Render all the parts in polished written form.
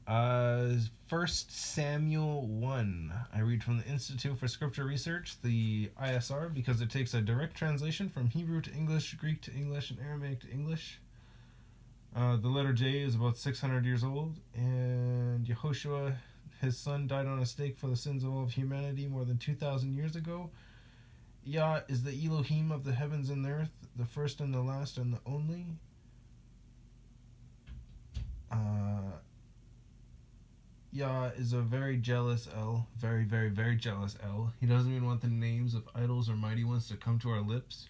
First Samuel 1. I read from the Institute for Scripture Research, the ISR, because it takes a direct translation from Hebrew to English, Greek to English, and Aramaic to English. The letter J is about 600 years old, and Yehoshua, his son, died on a stake for the sins of all of humanity more than 2,000 years ago. Yah is the Elohim of the heavens and the earth, the first and the last and the only. Yah is a very jealous El, very, very, very jealous El. He doesn't even want the names of idols or mighty ones to come to our lips.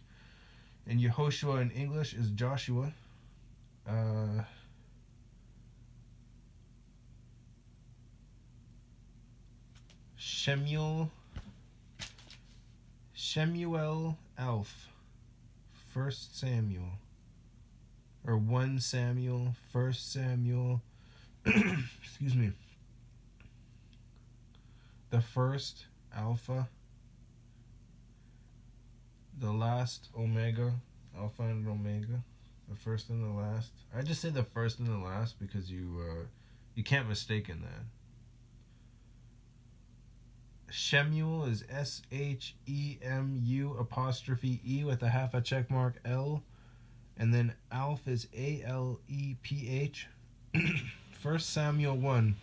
And Yehoshua in English is Joshua. Shemuel Alf, First Samuel, or 1 Samuel, First Samuel. Excuse me. The first Alpha, the last Omega, Alpha and Omega, the first and the last. I just say the first and the last because you can't mistake in that. Shemuel is SHEMU' with a half a check mark L, and then Alf is ALEPH. First Samuel 1.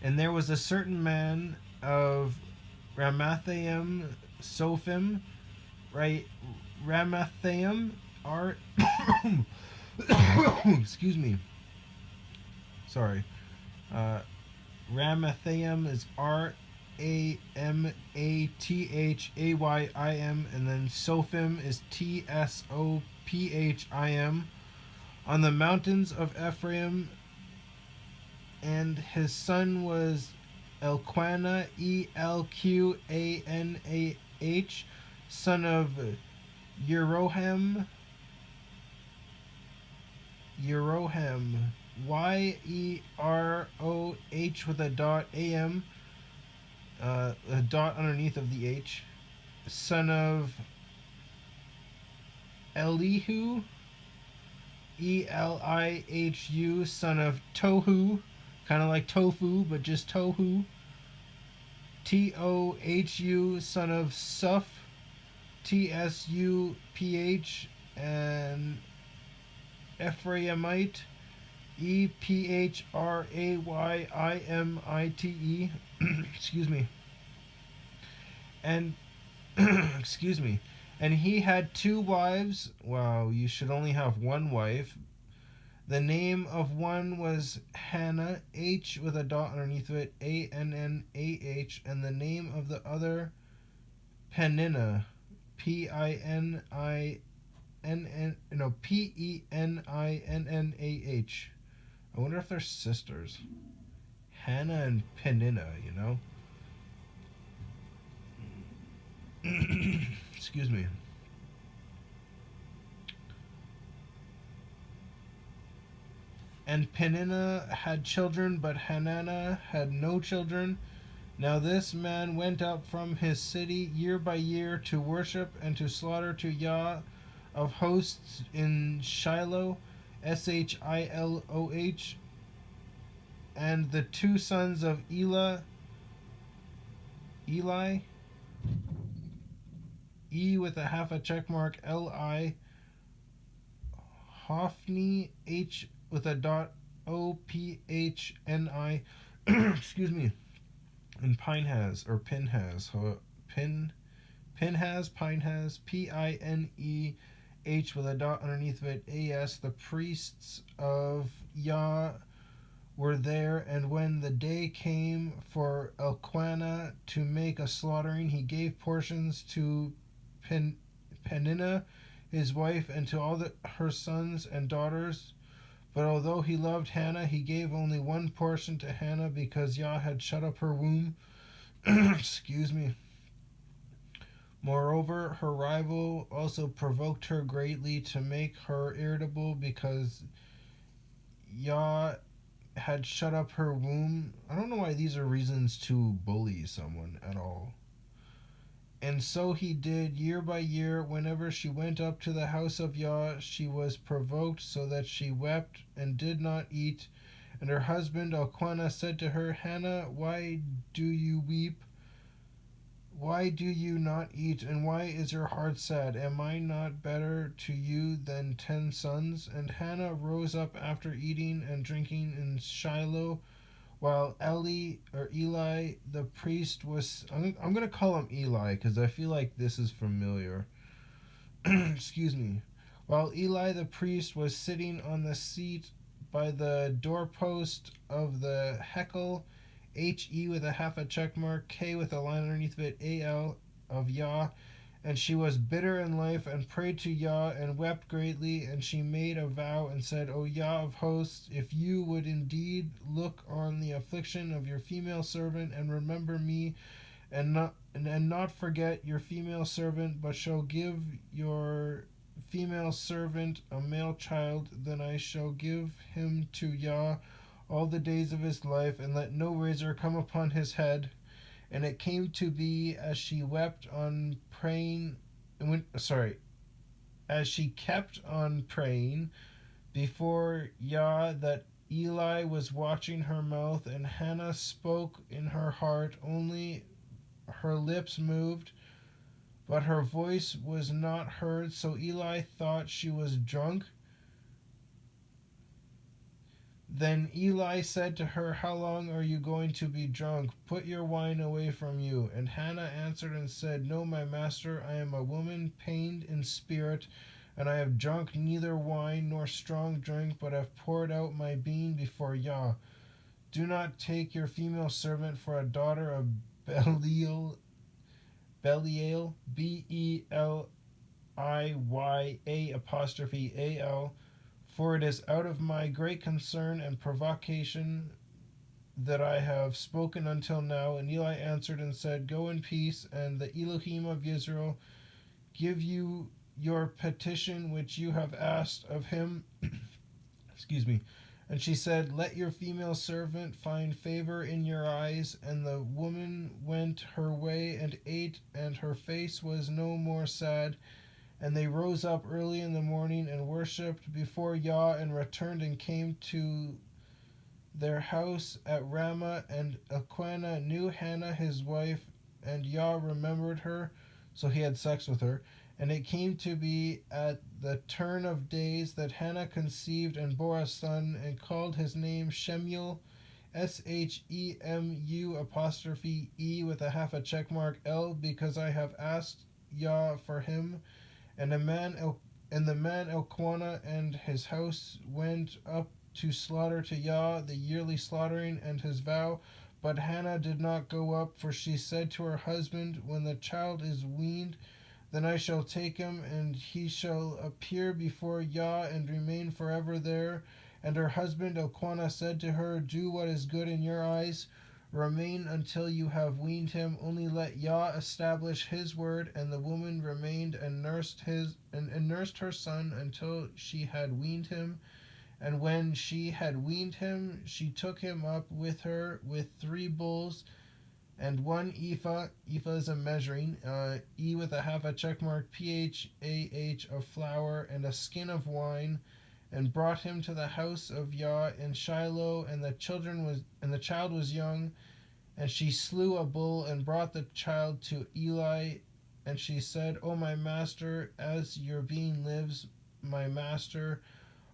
And there was a certain man of Ramathaim Sophim, right? Ramathaim R. Excuse me. Sorry. Ramathaim is RAMATHAYIM, and then Sophim is TSOPHIM, on the mountains of Ephraim. And his son was Elkanah, ELQANAH, son of Yeroham, YEROH with a dot AM, a dot underneath of the H, son of Elihu, ELIHU, son of Tohu, kind of like tofu, but just Tohu, TOHU, son of Suf, TSUPH, and Ephraimite, EPHRAYIMITE. Excuse me. And excuse me. And he had 2 wives. Wow, you should only have 1 wife. The name of one was Hannah, H with a dot underneath of it, ANNAH, and the name of the other Peninnah, PENINNAH. I wonder if they're sisters. Hannah and Peninnah, you know? Excuse me. And Peninnah had children, but Hananah had no children. Now this man went up from his city year by year to worship and to slaughter to Yah of hosts in Shiloh, SHILOH. And the 2 sons of Eli, E with a half a check mark LI, Hophni, H with a dot OPHNI, excuse me, and Pinehas, Pinehas, PINEH with a dot underneath of it, AS. The priests of Yah were there, and when the day came for Elkanah to make a slaughtering, he gave portions to Peninnah, his wife, and to all her sons and daughters. But although he loved Hannah, he gave only 1 portion to Hannah because Yah had shut up her womb. Excuse me. Moreover, her rival also provoked her greatly to make her irritable because Yah had shut up her womb. I don't know why these are reasons to bully someone at all. And so he did year by year. Whenever she went up to the house of Yah, she was provoked so that she wept and did not eat. And her husband Elkanah said to her, Hannah, why do you weep? Why do you not eat? And why is your heart sad? Am I not better to you than 10 sons? And Hannah rose up after eating and drinking in Shiloh, while Eli the priest was. I'm going to call him Eli because I feel like this is familiar. Excuse me. While Eli the priest was sitting on the seat by the doorpost of the Hekel, HE with a half a check mark, K with a line underneath of it, AL of Yah, and she was bitter in life and prayed to Yah and wept greatly, and she made a vow and said, O Yah of hosts, if you would indeed look on the affliction of your female servant and remember me, and not forget your female servant, but shall give your female servant a male child, then I shall give him to Yah all the days of his life, and let no razor come upon his head. And it came to be as she wept on praying, as she kept on praying before Yah, that Eli was watching her mouth, and Hannah spoke in her heart, only her lips moved, but her voice was not heard. So Eli thought she was drunk. Then Eli said to her, How long are you going to be drunk? Put your wine away from you. And Hannah answered and said, No, my master, I am a woman pained in spirit, and I have drunk neither wine nor strong drink, but have poured out my being before Yah. Do not take your female servant for a daughter of Belial, Beliya apostrophe Al, for it is out of my great concern and provocation that I have spoken until now. And Eli answered and said, Go in peace, and the Elohim of Israel give you your petition which you have asked of him. Excuse me. And she said, Let your female servant find favor in your eyes. And the woman went her way and ate, and her face was no more sad. And they rose up early in the morning and worshipped before Yah, and returned and came to their house at Ramah. And Elkanah knew Hannah his wife, and Yah remembered her, so he had sex with her. And it came to be at the turn of days that Hannah conceived and bore a son, and called his name Shemuel, Shemu apostrophe E with a half a check mark L, because I have asked Yah for him. And the man Elkanah and his house went up to slaughter to Yah the yearly slaughtering and his vow. But Hannah did not go up, for she said to her husband, When the child is weaned, then I shall take him, and he shall appear before Yah and remain forever there. And her husband Elkanah said to her, Do what is good in your eyes. Remain until you have weaned him. Only let Yah establish his word. And the woman remained and nursed her son until she had weaned him. And when she had weaned him, she took him up with her with 3 bulls and 1 ephah. Ephah is a measuring. E with a half a check mark, PHAH of flour, and a skin of wine, and brought him to the house of Yah in Shiloh. And the child was young. And she slew a bull and brought the child to Eli. And she said, O my master, as your being lives, my master,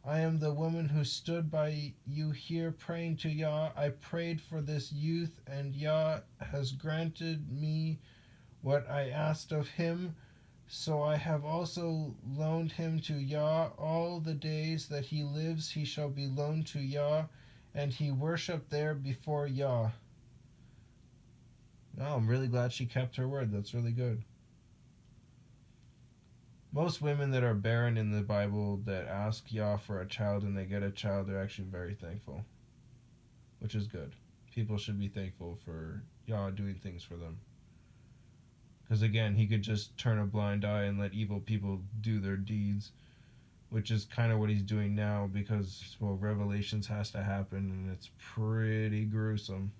I am the woman who stood by you here praying to Yah. I prayed for this youth, and Yah has granted me what I asked of him. So I have also loaned him to Yah. All the days that he lives, he shall be loaned to Yah. And he worshipped there before Yah. Oh, I'm really glad she kept her word. That's really good. Most women that are barren in the Bible that ask Yah for a child and they get a child, they're actually very thankful, which is good. People should be thankful for Yah doing things for them. Because again, he could just turn a blind eye and let evil people do their deeds, which is kind of what he's doing now because, well, Revelations has to happen and it's pretty gruesome.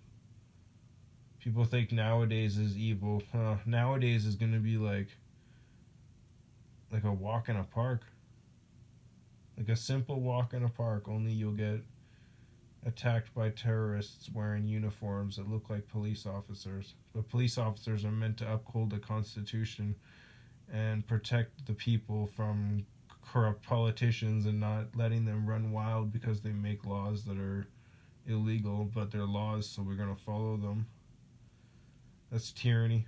People think nowadays is evil. Nowadays is going to be like a walk in a park. Like a simple walk in a park, only you'll get attacked by terrorists wearing uniforms that look like police officers. But police officers are meant to uphold the Constitution and protect the people from corrupt politicians and not letting them run wild because they make laws that are illegal, but they're laws, so we're going to follow them. That's tyranny.